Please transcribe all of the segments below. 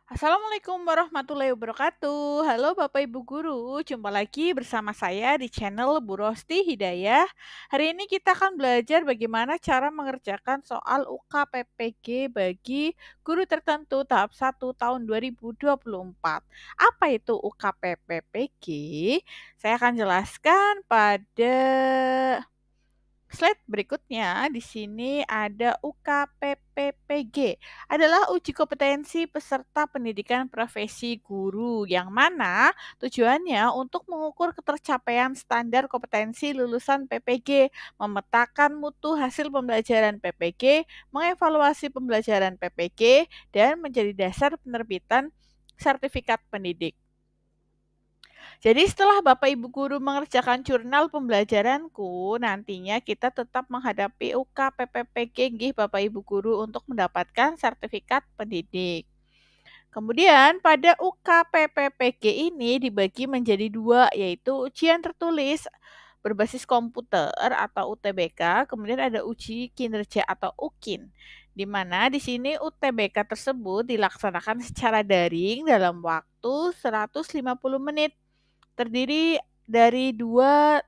Assalamualaikum warahmatullahi wabarakatuh. Halo Bapak Ibu Guru, jumpa lagi bersama saya di channel Bu Rosti Hidayah. Hari ini kita akan belajar bagaimana cara mengerjakan soal UKPPG bagi guru tertentu tahap 1 tahun 2024. Apa itu UKPPG? Saya akan jelaskan pada slide berikutnya. Di sini ada UKPPG, adalah uji kompetensi peserta pendidikan profesi guru, yang mana tujuannya untuk mengukur ketercapaian standar kompetensi lulusan PPG, memetakan mutu hasil pembelajaran PPG, mengevaluasi pembelajaran PPG, dan menjadi dasar penerbitan sertifikat pendidik. Jadi setelah Bapak Ibu Guru mengerjakan jurnal pembelajaranku, nantinya kita tetap menghadapi UKPPG nggih Bapak Ibu Guru untuk mendapatkan sertifikat pendidik. Kemudian pada UKPPG ini dibagi menjadi dua, yaitu ujian tertulis berbasis komputer atau UTBK, kemudian ada uji kinerja atau UKIN, di mana di sini UTBK tersebut dilaksanakan secara daring dalam waktu 150 menit. Terdiri dari dua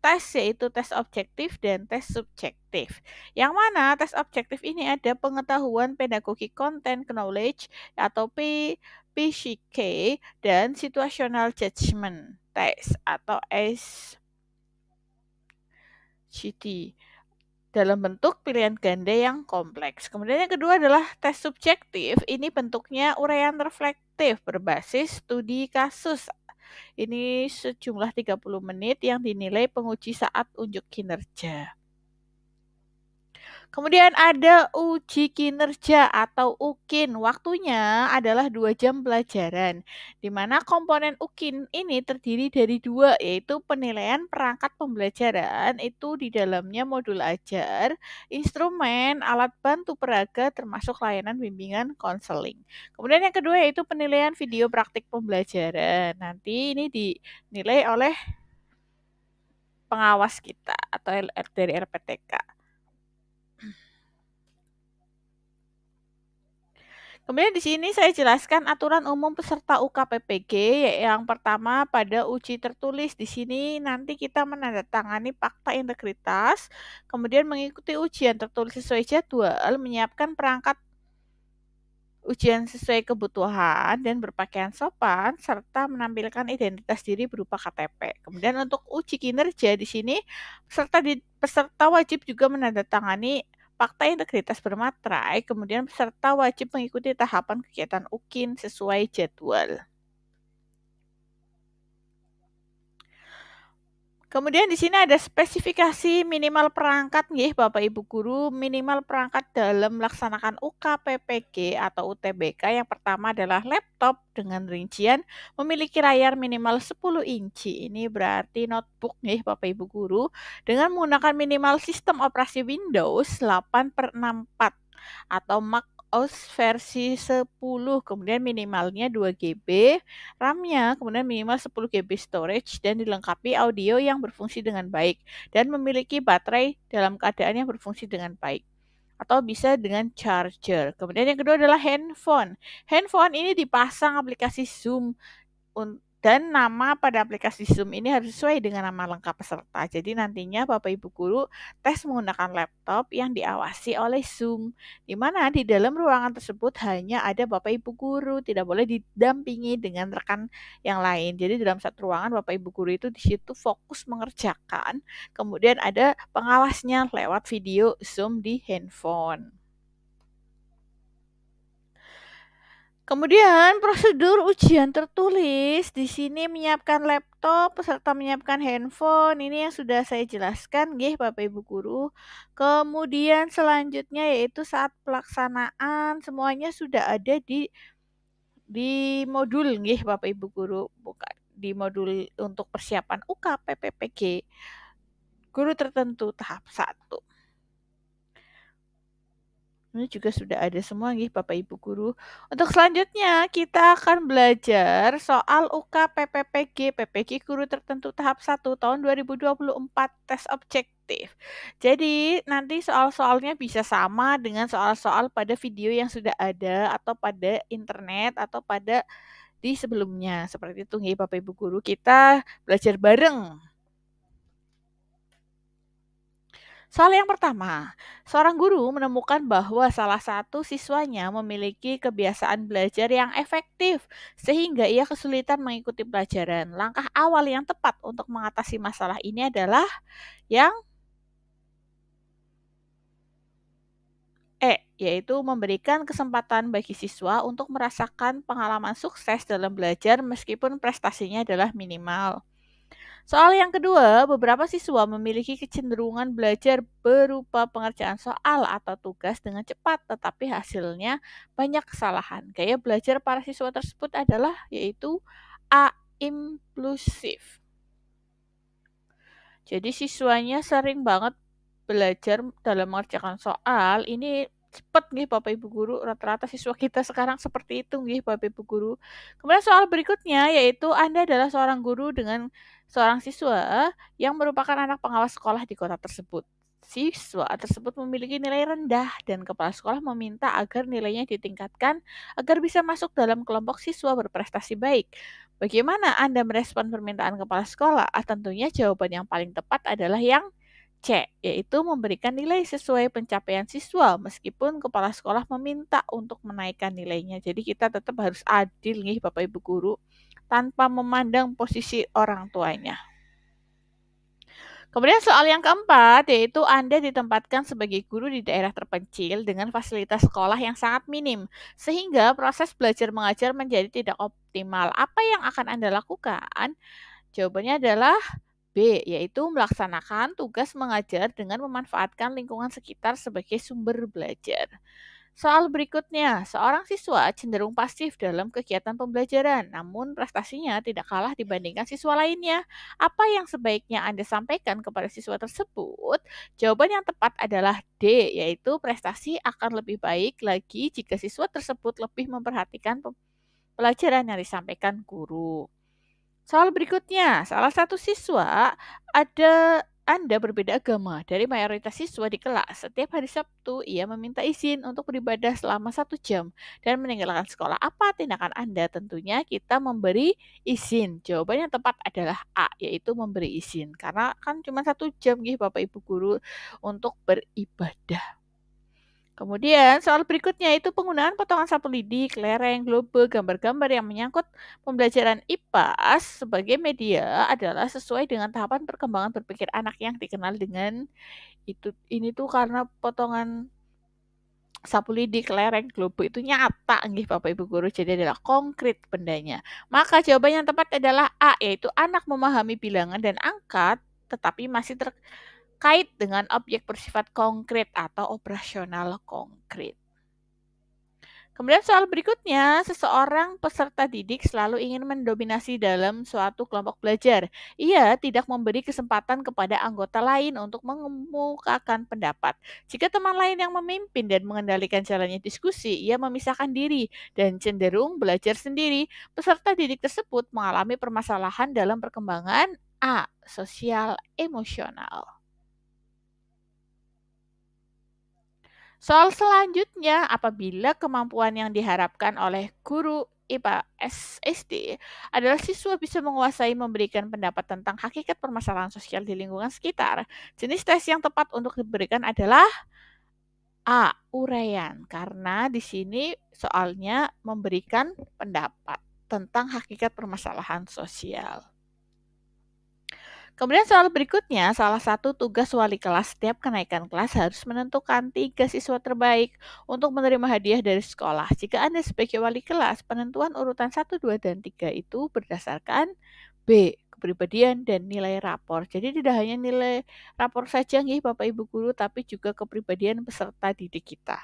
tes, yaitu tes objektif dan tes subjektif. Yang mana tes objektif ini ada pengetahuan pedagogi content knowledge atau PCK dan situational judgment test atau SJT dalam bentuk pilihan ganda yang kompleks. Kemudian yang kedua adalah tes subjektif. Ini bentuknya uraian reflektif berbasis studi kasus. Ini sejumlah 30 menit yang dinilai penguji saat unjuk kinerja. Kemudian ada uji kinerja atau UKIN. Waktunya adalah 2 jam pelajaran, di mana komponen UKIN ini terdiri dari dua, yaitu penilaian perangkat pembelajaran, itu di dalamnya modul ajar, instrumen, alat bantu peraga, termasuk layanan bimbingan konseling. Kemudian yang kedua yaitu penilaian video praktik pembelajaran. Nanti ini dinilai oleh pengawas kita atau dari RPTK. Kemudian di sini saya jelaskan aturan umum peserta UKPPG. Yang pertama pada uji tertulis, di sini nanti kita menandatangani fakta integritas, kemudian mengikuti ujian tertulis sesuai jadwal, menyiapkan perangkat ujian sesuai kebutuhan dan berpakaian sopan, serta menampilkan identitas diri berupa KTP. Kemudian untuk uji kinerja di sini peserta wajib juga menandatangani fakta integritas bermaterai, kemudian peserta wajib mengikuti tahapan kegiatan UKIN sesuai jadwal. Kemudian di sini ada spesifikasi minimal perangkat nggih Bapak Ibu Guru, minimal perangkat dalam melaksanakan UKPPG atau UTBK. Yang pertama adalah laptop dengan rincian memiliki layar minimal 10 inci. Ini berarti notebook nggih Bapak Ibu Guru, dengan menggunakan minimal sistem operasi Windows 8/64 atau Mac OS versi 10, kemudian minimalnya 2 GB, RAM-nya kemudian minimal 10 GB storage dan dilengkapi audio yang berfungsi dengan baik dan memiliki baterai dalam keadaan yang berfungsi dengan baik atau bisa dengan charger. Kemudian yang kedua adalah handphone. Handphone ini dipasang aplikasi Zoom dan nama pada aplikasi Zoom ini harus sesuai dengan nama lengkap peserta. Jadi nantinya Bapak Ibu Guru tes menggunakan laptop yang diawasi oleh Zoom, di mana di dalam ruangan tersebut hanya ada Bapak Ibu Guru, tidak boleh didampingi dengan rekan yang lain. Jadi dalam satu ruangan Bapak Ibu Guru itu di situ fokus mengerjakan, kemudian ada pengawasnya lewat video Zoom di handphone. Kemudian prosedur ujian tertulis, di sini menyiapkan laptop, peserta menyiapkan handphone, ini yang sudah saya jelaskan nggih Bapak Ibu Guru. Kemudian selanjutnya yaitu saat pelaksanaan semuanya sudah ada di modul nggih Bapak Ibu Guru, bukan di modul untuk persiapan UKPPG guru tertentu tahap 1. Ini juga sudah ada semua nggih Bapak Ibu guru. Untuk selanjutnya kita akan belajar soal UK PPPG, PPG Guru Tertentu tahap 1 tahun 2024 tes objektif. Jadi nanti soal-soalnya bisa sama dengan soal-soal pada video yang sudah ada atau pada internet atau pada di sebelumnya. Seperti itu nggih Bapak Ibu guru, kita belajar bareng. Soal yang pertama, seorang guru menemukan bahwa salah satu siswanya memiliki kebiasaan belajar yang efektif, sehingga ia kesulitan mengikuti pelajaran. Langkah awal yang tepat untuk mengatasi masalah ini adalah yang yaitu memberikan kesempatan bagi siswa untuk merasakan pengalaman sukses dalam belajar meskipun prestasinya adalah minimal. Soal yang kedua, beberapa siswa memiliki kecenderungan belajar berupa pengerjaan soal atau tugas dengan cepat, tetapi hasilnya banyak kesalahan. Gaya belajar para siswa tersebut adalah yaitu A. Impulsif. Jadi siswanya sering banget belajar dalam mengerjakan soal, ini cepet nih Bapak Ibu Guru, rata-rata siswa kita sekarang seperti itu nih Bapak Ibu Guru. Kemudian soal berikutnya yaitu Anda adalah seorang guru dengan seorang siswa yang merupakan anak pengawas sekolah di kota tersebut. Siswa tersebut memiliki nilai rendah dan kepala sekolah meminta agar nilainya ditingkatkan agar bisa masuk dalam kelompok siswa berprestasi baik. Bagaimana Anda merespon permintaan kepala sekolah? Tentunya jawaban yang paling tepat adalah yang C, yaitu memberikan nilai sesuai pencapaian siswa meskipun kepala sekolah meminta untuk menaikkan nilainya. Jadi kita tetap harus adil nih Bapak Ibu guru tanpa memandang posisi orang tuanya. Kemudian soal yang keempat yaitu Anda ditempatkan sebagai guru di daerah terpencil dengan fasilitas sekolah yang sangat minim sehingga proses belajar mengajar menjadi tidak optimal. Apa yang akan Anda lakukan? Jawabannya adalah B, yaitu melaksanakan tugas mengajar dengan memanfaatkan lingkungan sekitar sebagai sumber belajar. Soal berikutnya, seorang siswa cenderung pasif dalam kegiatan pembelajaran, namun prestasinya tidak kalah dibandingkan siswa lainnya. Apa yang sebaiknya Anda sampaikan kepada siswa tersebut? Jawaban yang tepat adalah D, yaitu prestasi akan lebih baik lagi jika siswa tersebut lebih memperhatikan pelajaran yang disampaikan guru. Soal berikutnya, salah satu siswa Anda berbeda agama dari mayoritas siswa di kelas. Setiap hari Sabtu, ia meminta izin untuk beribadah selama 1 jam dan meninggalkan sekolah. Apa tindakan Anda? Tentunya kita memberi izin. Jawaban yang tepat adalah A, yaitu memberi izin. Karena kan cuma 1 jam nih Bapak Ibu Guru untuk beribadah. Kemudian soal berikutnya itu penggunaan potongan sapu lidi, kelereng, globe, gambar-gambar yang menyangkut pembelajaran IPA sebagai media adalah sesuai dengan tahapan perkembangan berpikir anak yang dikenal dengan itu. Ini tuh karena potongan sapu lidi, kelereng, globe itu nyata nih Bapak Ibu Guru, jadi adalah konkret bendanya. Maka jawaban yang tepat adalah A, yaitu anak memahami bilangan dan angka tetapi masih terkait dengan objek bersifat konkret atau operasional konkret. Kemudian soal berikutnya, seseorang peserta didik selalu ingin mendominasi dalam suatu kelompok belajar. Ia tidak memberi kesempatan kepada anggota lain untuk mengemukakan pendapat. Jika teman lain yang memimpin dan mengendalikan jalannya diskusi, ia memisahkan diri dan cenderung belajar sendiri. Peserta didik tersebut mengalami permasalahan dalam perkembangan A. Sosial emosional. Soal selanjutnya, apabila kemampuan yang diharapkan oleh guru IPA SD adalah siswa bisa menguasai memberikan pendapat tentang hakikat permasalahan sosial di lingkungan sekitar, jenis tes yang tepat untuk diberikan adalah A. Uraian, karena di sini soalnya memberikan pendapat tentang hakikat permasalahan sosial. Kemudian soal berikutnya, salah satu tugas wali kelas setiap kenaikan kelas harus menentukan 3 siswa terbaik untuk menerima hadiah dari sekolah. Jika Anda sebagai wali kelas, penentuan urutan 1, 2, dan 3 itu berdasarkan B. Kepribadian dan nilai rapor. Jadi tidak hanya nilai rapor saja nih Bapak Ibu Guru, tapi juga kepribadian peserta didik kita.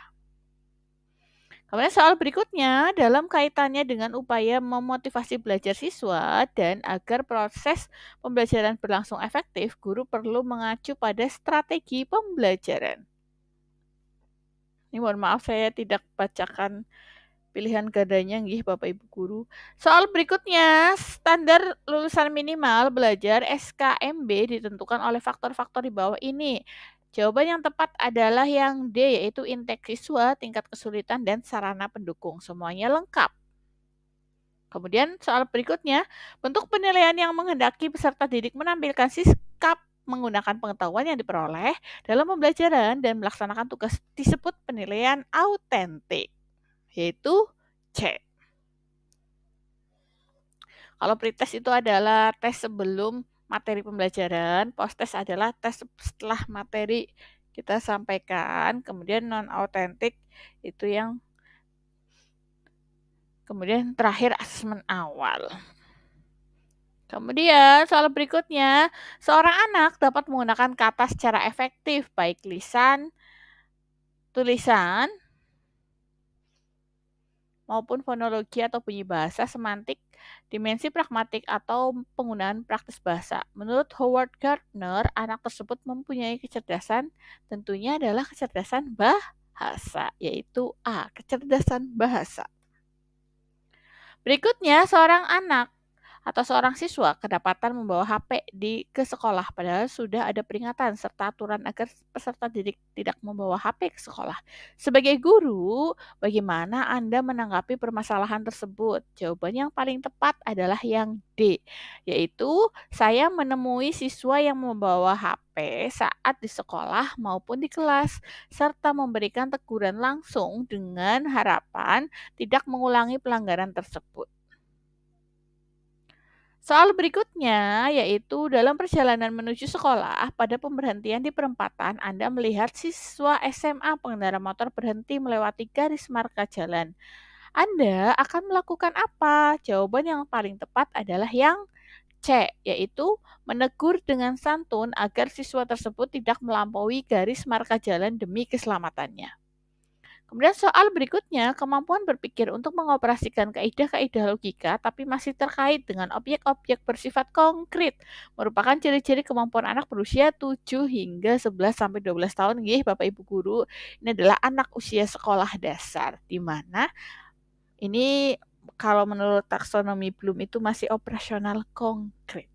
Kemudian soal berikutnya, dalam kaitannya dengan upaya memotivasi belajar siswa dan agar proses pembelajaran berlangsung efektif, guru perlu mengacu pada strategi pembelajaran. Ini mohon maaf saya tidak bacakan pilihan gadanya nggih Bapak Ibu guru. Soal berikutnya, standar lulusan minimal belajar SKMB ditentukan oleh faktor-faktor di bawah ini. Jawaban yang tepat adalah yang D, yaitu intake siswa, tingkat kesulitan, dan sarana pendukung. Semuanya lengkap. Kemudian soal berikutnya, bentuk penilaian yang menghendaki peserta didik menampilkan sikap menggunakan pengetahuan yang diperoleh dalam pembelajaran dan melaksanakan tugas disebut penilaian autentik, yaitu C. Kalau pretest itu adalah tes sebelum materi pembelajaran, post-test adalah tes setelah materi kita sampaikan, kemudian non-autentik itu yang kemudian terakhir asesmen awal. Kemudian soal berikutnya, seorang anak dapat menggunakan kata secara efektif, baik lisan, tulisan, maupun fonologi atau bunyi bahasa, semantik, dimensi pragmatik, atau penggunaan praktis bahasa. Menurut Howard Gardner, anak tersebut mempunyai kecerdasan, tentunya adalah kecerdasan bahasa, yaitu A, kecerdasan bahasa. Berikutnya, seorang anak atau seorang siswa kedapatan membawa HP ke sekolah padahal sudah ada peringatan serta aturan agar peserta didik tidak membawa HP ke sekolah. Sebagai guru, bagaimana Anda menanggapi permasalahan tersebut? Jawaban yang paling tepat adalah yang D, yaitu saya menemui siswa yang membawa HP saat di sekolah maupun di kelas serta memberikan teguran langsung dengan harapan tidak mengulangi pelanggaran tersebut. Soal berikutnya yaitu dalam perjalanan menuju sekolah, pada pemberhentian di perempatan Anda melihat siswa SMA pengendara motor berhenti melewati garis marka jalan. Anda akan melakukan apa? Jawaban yang paling tepat adalah yang C, yaitu menegur dengan santun agar siswa tersebut tidak melampaui garis marka jalan demi keselamatannya. Kemudian soal berikutnya, kemampuan berpikir untuk mengoperasikan kaidah-kaidah logika tapi masih terkait dengan objek-objek bersifat konkret merupakan ciri-ciri kemampuan anak berusia 7 hingga 11 sampai 12 tahun nggih Bapak Ibu guru. Ini adalah anak usia sekolah dasar di mana ini kalau menurut taksonomi Bloom itu masih operasional konkret.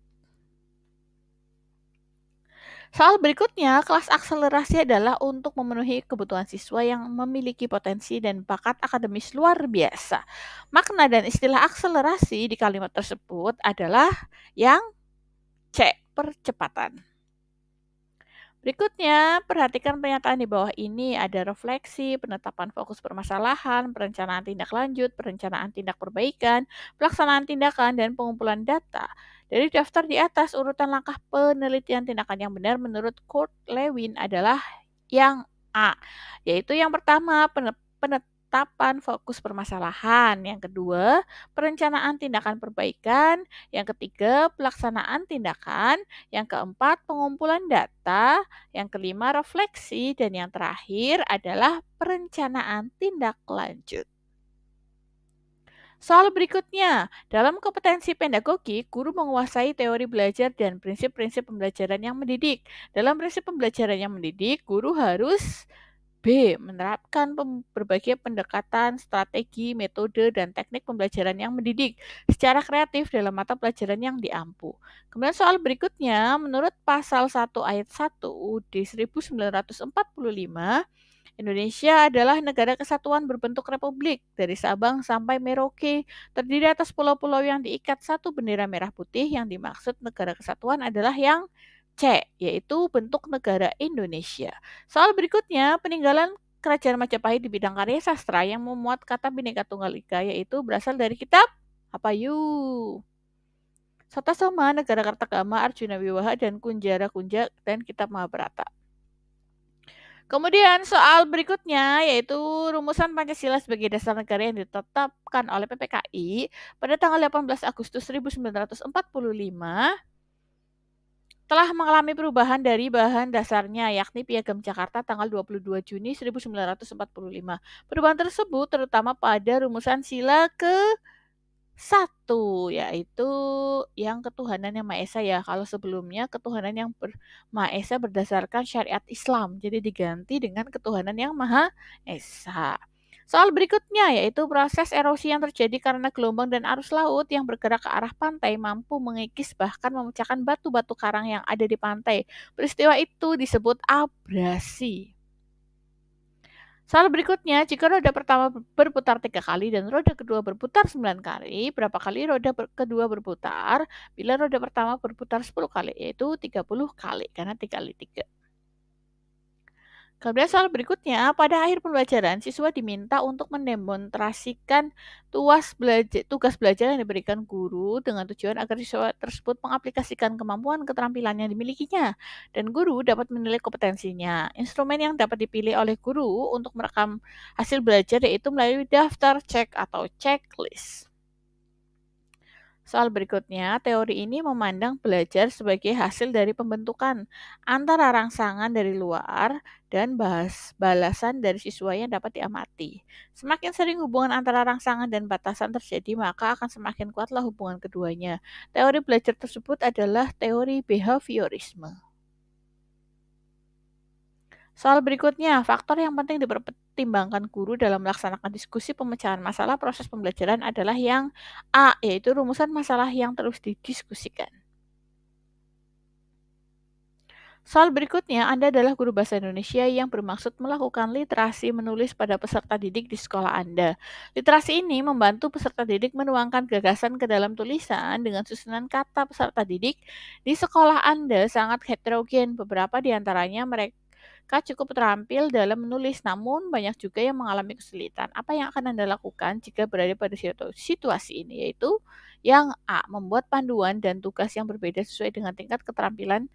Soal berikutnya, kelas akselerasi adalah untuk memenuhi kebutuhan siswa yang memiliki potensi dan bakat akademis luar biasa. Makna dan istilah akselerasi di kalimat tersebut adalah yang C, percepatan. Berikutnya, perhatikan pernyataan di bawah ini. Ada refleksi, penetapan fokus permasalahan, perencanaan tindak lanjut, perencanaan tindak perbaikan, pelaksanaan tindakan, dan pengumpulan data. Dari daftar di atas, urutan langkah penelitian tindakan yang benar menurut Kurt Lewin adalah yang A, yaitu yang pertama, penetapan fokus permasalahan. Yang kedua, perencanaan tindakan perbaikan. Yang ketiga, pelaksanaan tindakan. Yang keempat, pengumpulan data. Yang kelima, refleksi. Dan yang terakhir adalah perencanaan tindak lanjut. Soal berikutnya, dalam kompetensi pedagogi, guru menguasai teori belajar dan prinsip-prinsip pembelajaran yang mendidik. Dalam prinsip pembelajaran yang mendidik, guru harus B, menerapkan berbagai pendekatan, strategi, metode, dan teknik pembelajaran yang mendidik secara kreatif dalam mata pelajaran yang diampu. Kemudian soal berikutnya, menurut pasal 1 ayat 1 UUD 1945, Indonesia adalah negara kesatuan berbentuk republik dari Sabang sampai Merauke, terdiri atas pulau-pulau yang diikat satu bendera merah putih. Yang dimaksud negara kesatuan adalah yang C, yaitu bentuk negara Indonesia. Soal berikutnya, peninggalan Kerajaan Majapahit di bidang karya sastra yang memuat kata Bhinneka Tunggal Ika yaitu berasal dari kitab apa yuk? Satasoma, Negara Kartagama, Arjuna Wiwaha, dan Kunjara Kunja, dan kitab Mahabharata. Kemudian soal berikutnya yaitu rumusan Pancasila sebagai dasar negara yang ditetapkan oleh PPKI pada tanggal 18 Agustus 1945 telah mengalami perubahan dari bahan dasarnya yakni Piagam Jakarta tanggal 22 Juni 1945. Perubahan tersebut terutama pada rumusan sila ke Satu, yaitu yang ketuhanan yang Maha Esa ya. Kalau sebelumnya ketuhanan yang Maha Esa berdasarkan syariat Islam, jadi diganti dengan ketuhanan yang Maha Esa. Soal berikutnya yaitu proses erosi yang terjadi karena gelombang dan arus laut yang bergerak ke arah pantai mampu mengikis bahkan memecahkan batu-batu karang yang ada di pantai. Peristiwa itu disebut abrasi. Soal berikutnya, jika roda pertama berputar 3 kali dan roda kedua berputar 9 kali, berapa kali roda kedua berputar? Bila roda pertama berputar 10 kali, yaitu 30 kali, karena 3 kali 3. Kemudian soal berikutnya, pada akhir pembelajaran, siswa diminta untuk mendemonstrasikan tugas belajar yang diberikan guru dengan tujuan agar siswa tersebut mengaplikasikan kemampuan keterampilan yang dimilikinya dan guru dapat menilai kompetensinya. Instrumen yang dapat dipilih oleh guru untuk merekam hasil belajar yaitu melalui daftar cek atau checklist. Soal berikutnya, teori ini memandang belajar sebagai hasil dari pembentukan antara rangsangan dari luar dan balasan dari siswa yang dapat diamati. Semakin sering hubungan antara rangsangan dan batasan terjadi, maka akan semakin kuatlah hubungan keduanya. Teori belajar tersebut adalah teori behaviorisme. Soal berikutnya, faktor yang penting dipertimbangkan guru dalam melaksanakan diskusi pemecahan masalah proses pembelajaran adalah yang A, yaitu rumusan masalah yang terus didiskusikan. Soal berikutnya, Anda adalah guru bahasa Indonesia yang bermaksud melakukan literasi menulis pada peserta didik di sekolah Anda. Literasi ini membantu peserta didik menuangkan gagasan ke dalam tulisan dengan susunan kata peserta didik di sekolah Anda sangat heterogen. Beberapa di antaranya mereka cukup terampil dalam menulis, namun banyak juga yang mengalami kesulitan. Apa yang akan Anda lakukan jika berada pada situasi ini? Yaitu yang A, membuat panduan dan tugas yang berbeda sesuai dengan tingkat keterampilan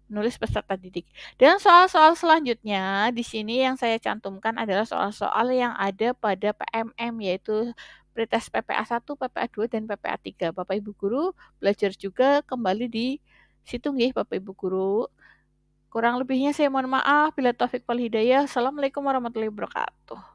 menulis peserta didik. Dan soal-soal selanjutnya di sini yang saya cantumkan adalah soal-soal yang ada pada PMM yaitu pretest PPA 1, PPA 2 dan PPA 3. Bapak Ibu guru belajar juga kembali di situ nggih Bapak Ibu guru. Kurang lebihnya saya mohon maaf. Bila taufik wal hidayah. Assalamualaikum warahmatullahi wabarakatuh.